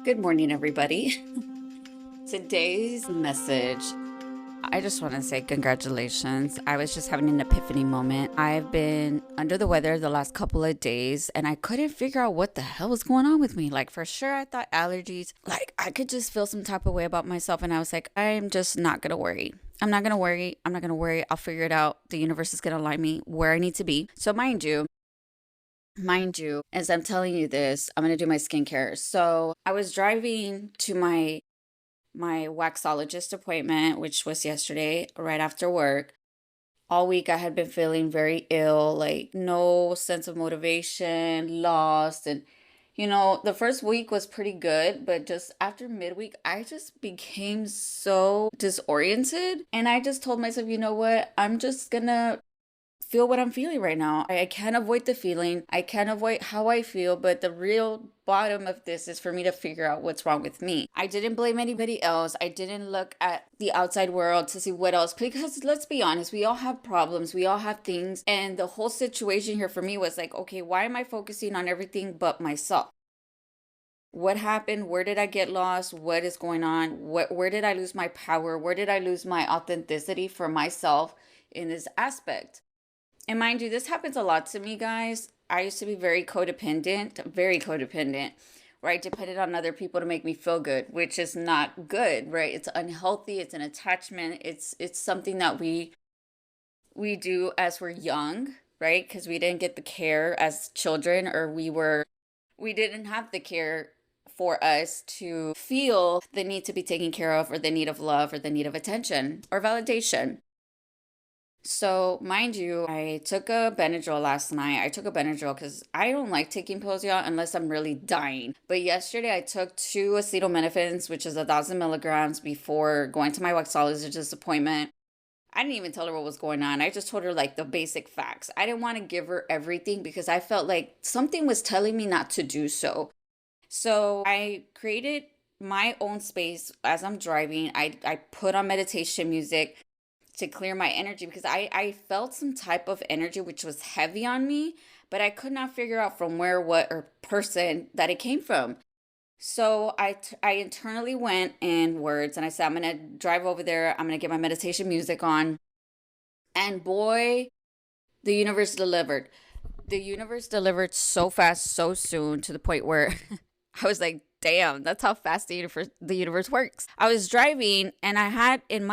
Good morning, everybody. Today's message, I just want to say congratulations. I was just having an epiphany moment. I've been under the weather the last couple of days and I couldn't figure out what the hell was going on with me. Like, for sure, I thought allergies. Like, I could just feel some type of way about myself. And I was like, I'm just not going to worry. I'm not going to worry. I'm not going to worry. I'll figure it out. The universe is going to align me where I need to be. So, mind you, as I'm telling you this, I'm going to do my skincare. So I was driving to my waxologist appointment, which was yesterday, right after work. All week I had been feeling very ill, like no sense of motivation, lost. And, the first week was pretty good, but just after midweek, I just became so disoriented. And I just told myself, you know what? I'm just gonna feel what I'm feeling right now. I can't avoid the feeling. I can't avoid how I feel, but the real bottom of this is for me to figure out what's wrong with me. I didn't blame anybody else. I didn't look at the outside world to see what else, because let's be honest, we all have problems. We all have things. And the whole situation here for me was like, okay, why am I focusing on everything but myself? What happened? Where did I get lost? What is going on? Where did I lose my power? Where did I lose my authenticity for myself in this aspect? And mind you, this happens a lot to me, guys. I used to be very codependent, right? Depended on other people to make me feel good, which is not good, right? It's unhealthy. It's an attachment. It's something that we do as we're young, right? Because we didn't get the care as children, or we didn't have the care for us to feel the need to be taken care of, or the need of love, or the need of attention or validation. So, mind you, I took a Benadryl last night. I took a Benadryl because I don't like taking pills, y'all, unless I'm really dying. But yesterday I took two acetaminophen, which is 1,000 milligrams, before going to my waxologist appointment. I didn't even tell her what was going on. I just told her like the basic facts. I didn't want to give her everything because I felt like something was telling me not to do so. So I created my own space as I'm driving. I put on meditation music to clear my energy, because I felt some type of energy which was heavy on me, but I could not figure out from where, what, or person that it came from. So I internally went inwards and I said, I'm going to drive over there. I'm going to get my meditation music on. And boy, the universe delivered. The universe delivered so fast, so soon, to the point where I was like, damn, that's how fast the universe works. I was driving and I had in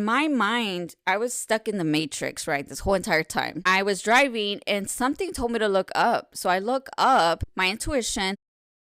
my mind, I was stuck in the matrix, right? This whole entire time. I was driving and something told me to look up. So I look up, my intuition,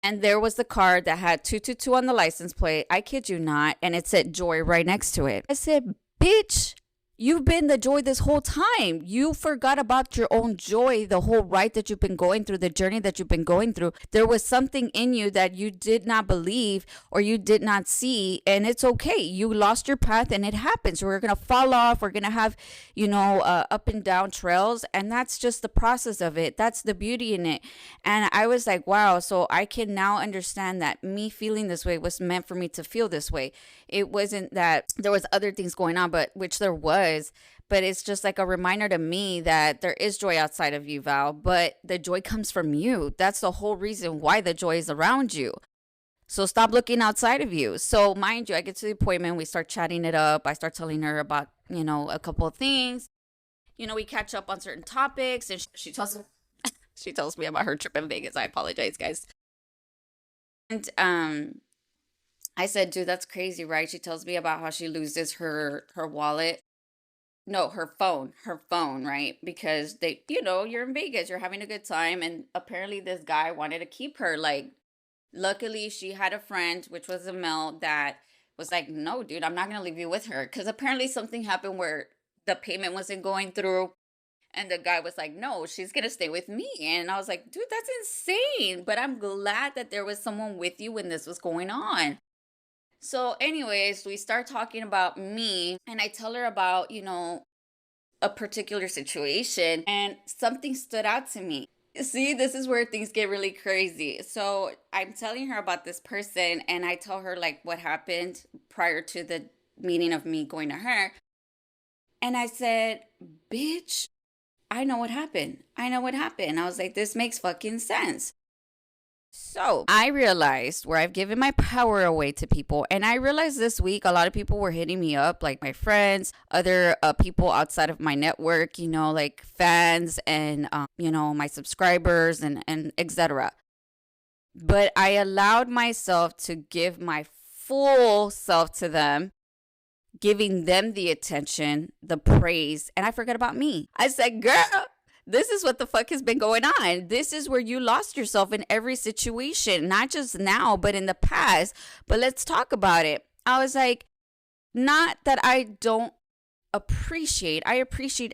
and there was the car that had 222 on the license plate. I kid you not. And it said Joy right next to it. I said, bitch, you've been the joy this whole time. You forgot about your own joy, the whole ride that you've been going through, the journey that you've been going through. There was something in you that you did not believe or you did not see, and it's okay. You lost your path, and it happens. We're going to fall off. We're going to have, up and down trails, and that's just the process of it. That's the beauty in it. And I was like, wow, so I can now understand that me feeling this way was meant for me to feel this way. It wasn't that there was other things going on, but which there was, but it's just like a reminder to me that there is joy outside of you, Val, but the joy comes from you. That's the whole reason why the joy is around you. So stop looking outside of you. So mind you, I get to the appointment, we start chatting it up. I start telling her about, a couple of things. We catch up on certain topics, and she tells me about her trip in Vegas. I apologize, guys. And I said, dude, that's crazy, right? She tells me about how she loses her wallet. No, her phone, right? Because you're in Vegas, you're having a good time, and apparently this guy wanted to keep her. Like, luckily, she had a friend, which was a male, that was like, no, dude, I'm not gonna leave you with her, because apparently something happened where the payment wasn't going through, and the guy was like, no, she's gonna stay with me. And I was like, dude, that's insane. But I'm glad that there was someone with you when this was going on. So, anyways, we start talking about me, and I tell her about, a particular situation, and something stood out to me. See, this is where things get really crazy. So, I'm telling her about this person, and I tell her like what happened prior to the meeting of me going to her. And I said, bitch, I know what happened. I know what happened. I was like, this makes fucking sense. So I realized where I've given my power away to people. And I realized this week, a lot of people were hitting me up, like my friends, other people outside of my network, like fans and, my subscribers and etc. But I allowed myself to give my full self to them, giving them the attention, the praise, and I forgot about me. I said, girl, this is what the fuck has been going on. This is where you lost yourself in every situation, not just now, but in the past. But let's talk about it. I was like, not that I appreciate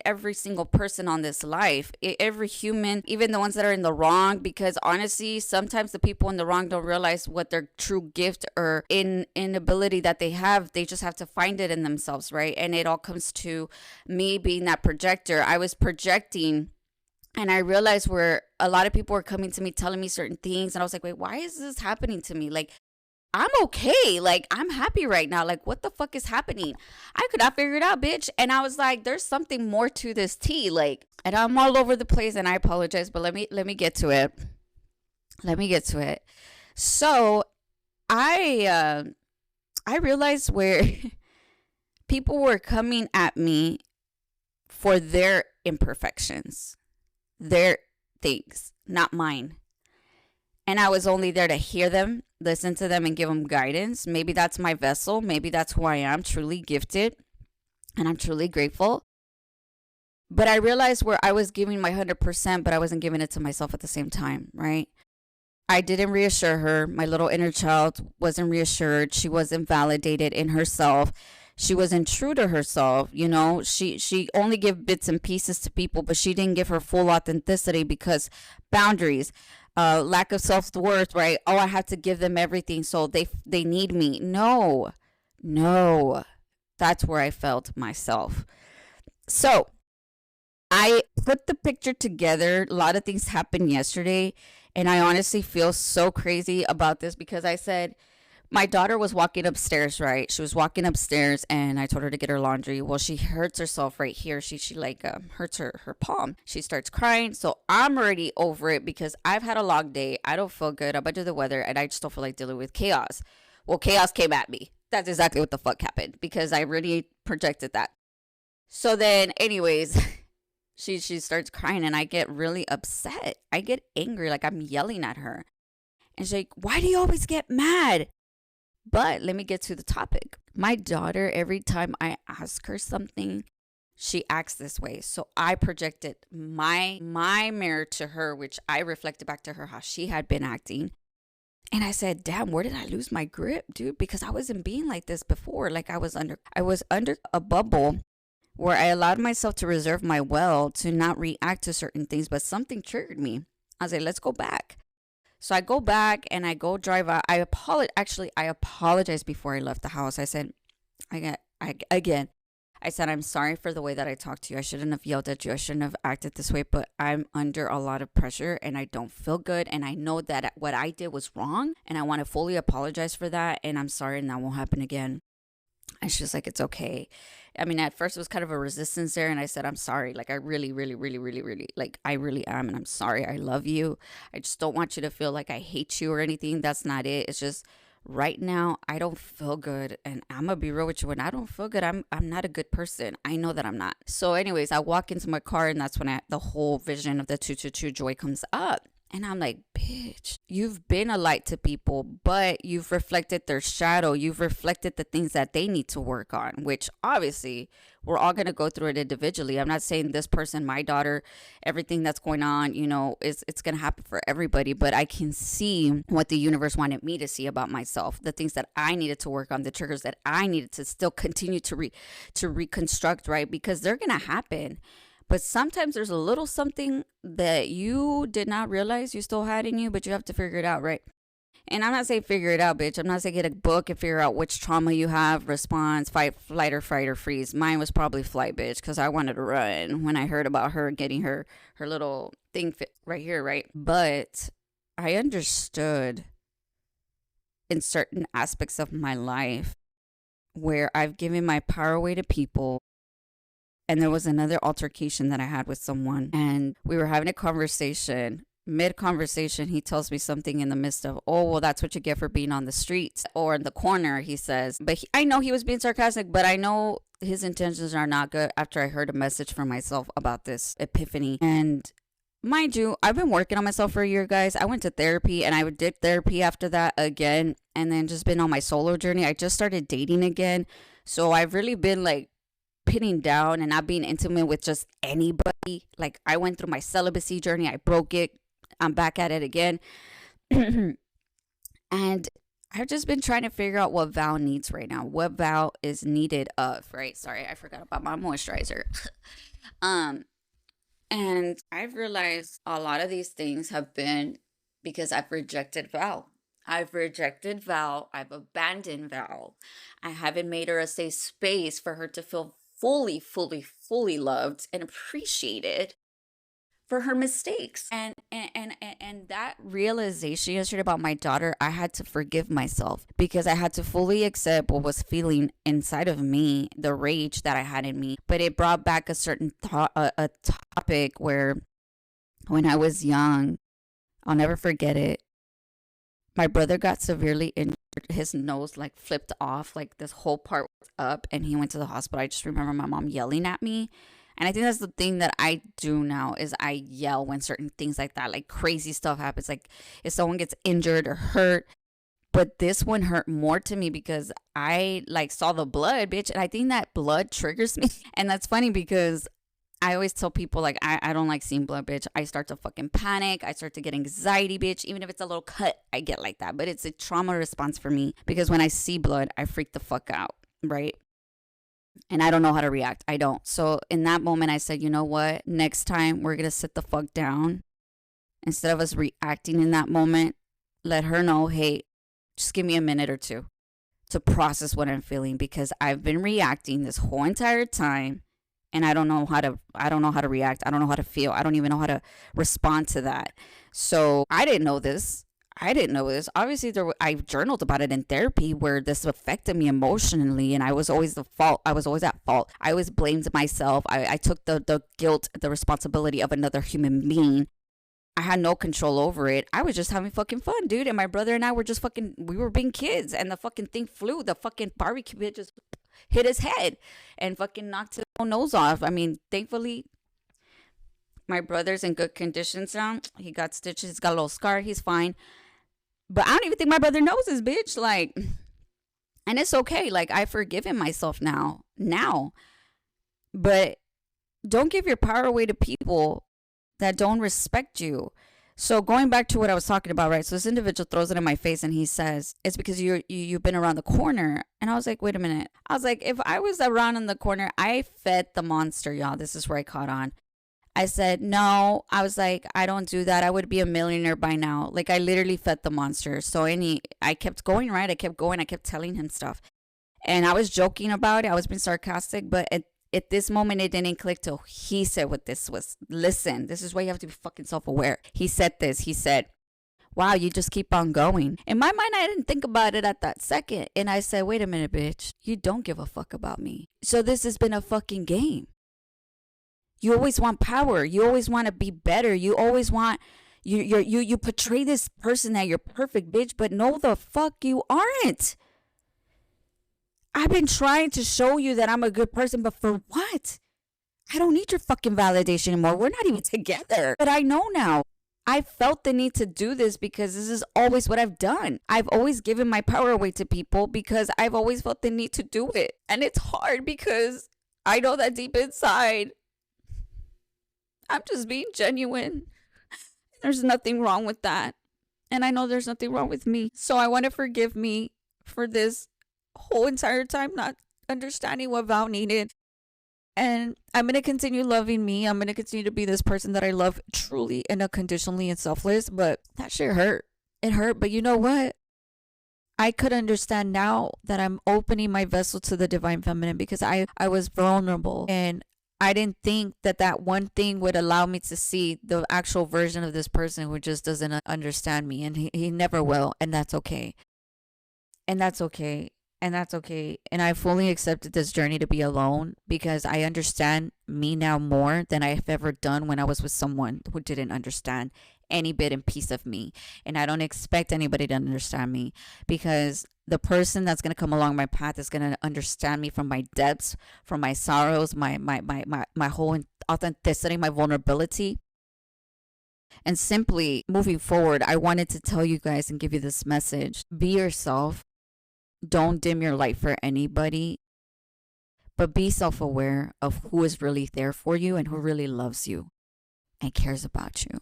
every single person on this life, every human, even the ones that are in the wrong, because honestly, sometimes the people in the wrong don't realize what their true gift or inability that they have. They just have to find it in themselves, right? And it all comes to me being that projector. I was projecting, and I realized where a lot of people were coming to me telling me certain things, and I was like, wait, why is this happening to me? Like, I'm okay. Like, I'm happy right now. Like, what the fuck is happening? I could not figure it out, bitch. And I was like, there's something more to this tea. Like, and I'm all over the place, and I apologize, but let me get to it. Let me get to it. So I realized where people were coming at me for their imperfections, their things, not mine. And I was only there to hear them, listen to them, and give them guidance. Maybe that's my vessel. Maybe that's who I am, truly gifted. And I'm truly grateful. But I realized where I was giving my 100%, but I wasn't giving it to myself at the same time, right? I didn't reassure her. My little inner child wasn't reassured. She wasn't validated in herself. She wasn't true to herself. She only gave bits and pieces to people, but she didn't give her full authenticity because boundaries, lack of self-worth, right? Oh, I have to give them everything, so they need me. No, that's where I felt myself. So I put the picture together. A lot of things happened yesterday, and I honestly feel so crazy about this because I said, my daughter was walking upstairs, right? She was walking upstairs, and I told her to get her laundry. Well, she hurts herself right here. She like hurts her palm. She starts crying. So I'm already over it because I've had a long day. I don't feel good. I'm under the weather, and I just don't feel like dealing with chaos. Well, chaos came at me. That's exactly what the fuck happened because I really projected that. So then, anyways, she starts crying, and I get really upset. I get angry, like I'm yelling at her. And she's like, "Why do you always get mad?" But let me get to the topic. My daughter, every time I ask her something, she acts this way. So I projected my mirror to her, which I reflected back to her how she had been acting. And I said, damn, where did I lose my grip, dude? Because I wasn't being like this before. Like I was under a bubble where I allowed myself to reserve my will to not react to certain things, but something triggered me. I was like, let's go back. So I go back and I go drive out. I apologized before I left the house. I said, I said, I'm sorry for the way that I talked to you. I shouldn't have yelled at you. I shouldn't have acted this way, but I'm under a lot of pressure and I don't feel good. And I know that what I did was wrong and I want to fully apologize for that. And I'm sorry and that won't happen again. And she's like, it's okay. I mean, at first it was kind of a resistance there. And I said, I'm sorry. Like, I really, really, really, really, really, like, I really am. And I'm sorry. I love you. I just don't want you to feel like I hate you or anything. That's not it. It's just right now, I don't feel good. And I'm going to be real with you. When I don't feel good, I'm not a good person. I know that I'm not. So anyways, I walk into my car and that's when the whole vision of the 222 joy comes up. And I'm like, bitch, you've been a light to people, but you've reflected their shadow. You've reflected the things that they need to work on, which obviously we're all going to go through it individually. I'm not saying this person, my daughter, everything that's going on, it's going to happen for everybody. But I can see what the universe wanted me to see about myself, the things that I needed to work on, the triggers that I needed to still continue to reconstruct, right? Because they're going to happen. But sometimes there's a little something that you did not realize you still had in you, but you have to figure it out, right? And I'm not saying figure it out, bitch. I'm not saying get a book and figure out which trauma you have, response, fight, flight, or fright, or freeze. Mine was probably flight, bitch, because I wanted to run when I heard about her getting her little thing fit right here, right? But I understood in certain aspects of my life where I've given my power away to people. And there was another altercation that I had with someone, and we were having a conversation mid conversation, he tells me something in the midst of, oh, well, that's what you get for being on the streets or in the corner, he says. But I know he was being sarcastic, but I know his intentions are not good after I heard a message from myself about this epiphany. And mind you, I've been working on myself for a year, guys. I went to therapy and I did therapy after that again, and then just been on my solo journey. I just started dating again. So I've really been like pinning down and not being intimate with just anybody. Like, I went through my celibacy journey, I broke it, I'm back at it again. And I've just been trying to figure out what Val needs right now, what Val is needed of, right? Sorry, I forgot about my moisturizer. um and I've realized a lot of these things have been because I've rejected Val. I've rejected Val. I've abandoned Val. I haven't made her a safe space for her to feel fully, fully, fully loved and appreciated for her mistakes. And that realization yesterday about my daughter, I had to forgive myself because I had to fully accept what was feeling inside of me, the rage that I had in me. But it brought back a certain thought, a topic where when I was young, I'll never forget it. My brother got severely injured. His nose like flipped off, like this whole part was up, and he went to the hospital. I just remember my mom yelling at me. And I think that's the thing that I do now is I yell when certain things like that, like crazy stuff happens. Like if someone gets injured or hurt. But this one hurt more to me because I like saw the blood, bitch. And I think that blood triggers me. And that's funny because I always tell people, like, I don't like seeing blood, bitch. I start to fucking panic. I start to get anxiety, bitch. Even if it's a little cut, I get like that. But it's a trauma response for me because when I see blood, I freak the fuck out, right? And I don't know how to react. I don't. So in that moment, I said, you know what? Next time, we're going to sit the fuck down. Instead of us reacting in that moment, let her know, hey, just give me a minute or two to process what I'm feeling because I've been reacting this whole entire time. And I don't know how to react. I don't know how to feel. I don't even know how to respond to that. So I didn't know this. Obviously, I journaled about it in therapy where this affected me emotionally, and I was always the fault. I was always at fault. I always blamed myself. I took the guilt, the responsibility of another human being. I had no control over it. I was just having fucking fun, dude. And my brother and I were just we were being kids, and the fucking thing flew. The fucking barbecue pit just hit his head and fucking knocked his whole nose off. I mean, thankfully, my brother's in good conditions now. He got stitches. He's got a little scar. He's fine. But I don't even think my brother knows this, bitch. Like, and it's okay. Like, I've forgiven myself now. But don't give your power away to people that don't respect you. So going back to what I was talking about, right? So this individual throws it in my face and he says, it's because you've been around the corner. And I was like, wait a minute. I was like, if I was around in the corner, I fed the monster, y'all. This is where I caught on. I said, no. I was like, I don't do that. I would be a millionaire by now. Like, I literally fed the monster. So I kept going, right? I kept going. I kept telling him stuff. And I was joking about it. I was being sarcastic. But at this moment, it didn't click till he said what this was. Listen, this is why you have to be fucking self-aware. He said this. He said, wow, you just keep on going. In my mind, I didn't think about it at that second. And I said, wait a minute, bitch. You don't give a fuck about me. So this has been a fucking game. You always want power. You always want to be better. You always want, you portray this person that you're perfect, bitch, but no the fuck you aren't. I've been trying to show you that I'm a good person, but for what? I don't need your fucking validation anymore. We're not even together. But I know now. I felt the need to do this because this is always what I've done. I've always given my power away to people because I've always felt the need to do it. And it's hard because I know that deep inside, I'm just being genuine. There's nothing wrong with that. And I know there's nothing wrong with me. So I want to forgive me for this whole entire time not understanding what Val needed. And I'm going to continue loving me. I'm going to continue to be this person that I love truly and unconditionally and selfless. But that shit hurt. It hurt. But you know what? I could understand now that I'm opening my vessel to the divine feminine because I was vulnerable. And I didn't think that one thing would allow me to see the actual version of this person who just doesn't understand me. And he never will. And that's okay. And that's okay. And that's okay. And I fully accepted this journey to be alone because I understand me now more than I've ever done when I was with someone who didn't understand. any bit and piece of me. And I don't expect anybody to understand me, because the person that's going to come along my path is going to understand me from my depths, from my sorrows, my whole authenticity, my vulnerability. And simply moving forward, I wanted to tell you guys and give you this message: be yourself. Don't dim your light for anybody, but be self aware of who is really there for you and who really loves you and cares about you.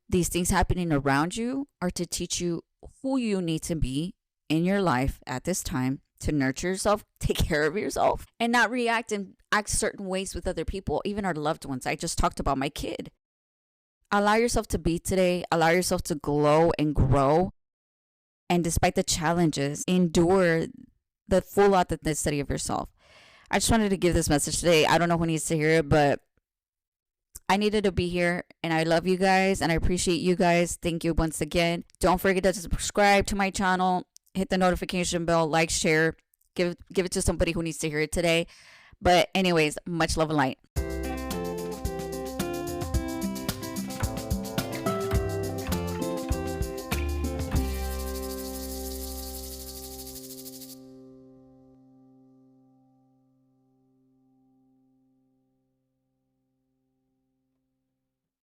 These things happening around you are to teach you who you need to be in your life at this time, to nurture yourself, take care of yourself, and not react and act certain ways with other people, even our loved ones. I just talked about my kid. Allow yourself to be today, allow yourself to glow and grow. And despite the challenges, endure the full authenticity of yourself. I just wanted to give this message today. I don't know who needs to hear it, but I needed to be here, and I love you guys and I appreciate you guys. Thank you once again. Don't forget to subscribe to my channel, hit the notification bell, like, share, give it to somebody who needs to hear it today. But anyways, much love and light.